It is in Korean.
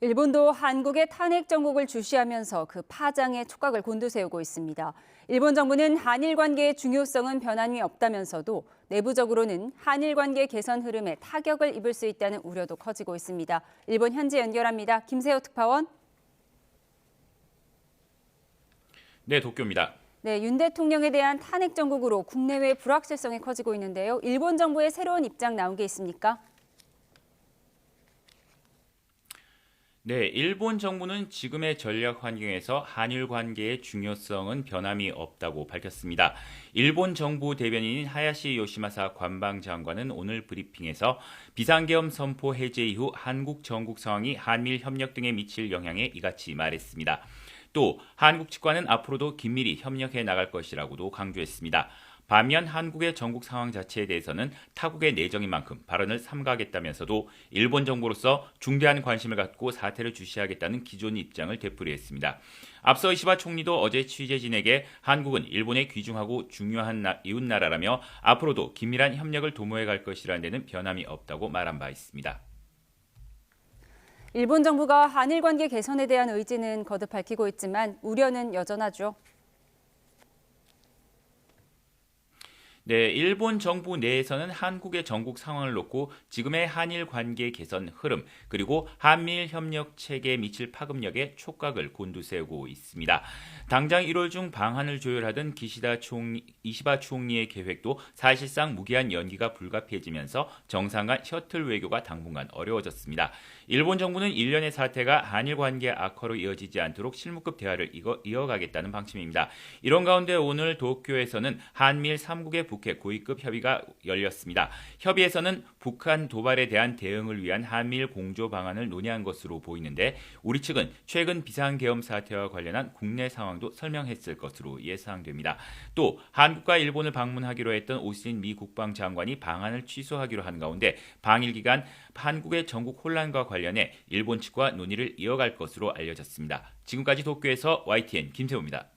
일본도 한국의 탄핵 정국을 주시하면서 그 파장에 촉각을 곤두세우고 있습니다. 일본 정부는 한일 관계의 중요성은 변함이 없다면서도 내부적으로는 한일 관계 개선 흐름에 타격을 입을 수 있다는 우려도 커지고 있습니다. 일본 현지 연결합니다. 김세호 특파원. 네, 도쿄입니다. 네, 윤 대통령에 대한 탄핵 정국으로 국내외 불확실성이 커지고 있는데요. 일본 정부의 새로운 입장 나온 게 있습니까? 네, 일본 정부는 지금의 전략 환경에서 한일 관계의 중요성은 변함이 없다고 밝혔습니다. 일본 정부 대변인인 하야시 요시마사 관방장관은 오늘 브리핑에서 비상계엄 선포 해제 이후 한국 전국 상황이 한미일 협력 등에 미칠 영향에 이같이 말했습니다. 또 한국 측과는 앞으로도 긴밀히 협력해 나갈 것이라고도 강조했습니다. 반면 한국의 전국 상황 자체에 대해서는 타국의 내정인 만큼 발언을 삼가하겠다면서도 일본 정부로서 중대한 관심을 갖고 사태를 주시하겠다는 기존 입장을 되풀이했습니다. 앞서 이시바 총리도 어제 취재진에게 한국은 일본에 귀중하고 중요한 이웃나라라며 앞으로도 긴밀한 협력을 도모해 갈 것이라는 데는 변함이 없다고 말한 바 있습니다. 일본 정부가 한일 관계 개선에 대한 의지는 거듭 밝히고 있지만 우려는 여전하죠. 네, 일본 정부 내에서는 한국의 전국 상황을 놓고 지금의 한일 관계 개선 흐름 그리고 한미일 협력 체계에 미칠 파급력에 촉각을 곤두세우고 있습니다. 당장 1월 중 방한을 조율하던 이시바 총리의 계획도 사실상 무기한 연기가 불가피해지면서 정상 간 셔틀 외교가 당분간 어려워졌습니다. 일본 정부는 일련의 사태가 한일 관계 악화로 이어지지 않도록 실무급 대화를 이어가겠다는 방침입니다. 이런 가운데 오늘 도쿄에서는 한미일 3국의 북핵 고위급 협의가 열렸습니다. 협의에서는 북한 도발에 대한 대응을 위한 한미일 공조 방안을 논의한 것으로 보이는데 우리 측은 최근 비상계엄 사태와 관련한 국내 상황도 설명했을 것으로 예상됩니다. 또 한국과 일본을 방문하기로 했던 오스틴 미 국방장관이 방안을 취소하기로 한 가운데 방일 기간 한국의 전국 혼란과 관련해 일본 측과 논의를 이어갈 것으로 알려졌습니다. 지금까지 도쿄에서 YTN 김세호입니다.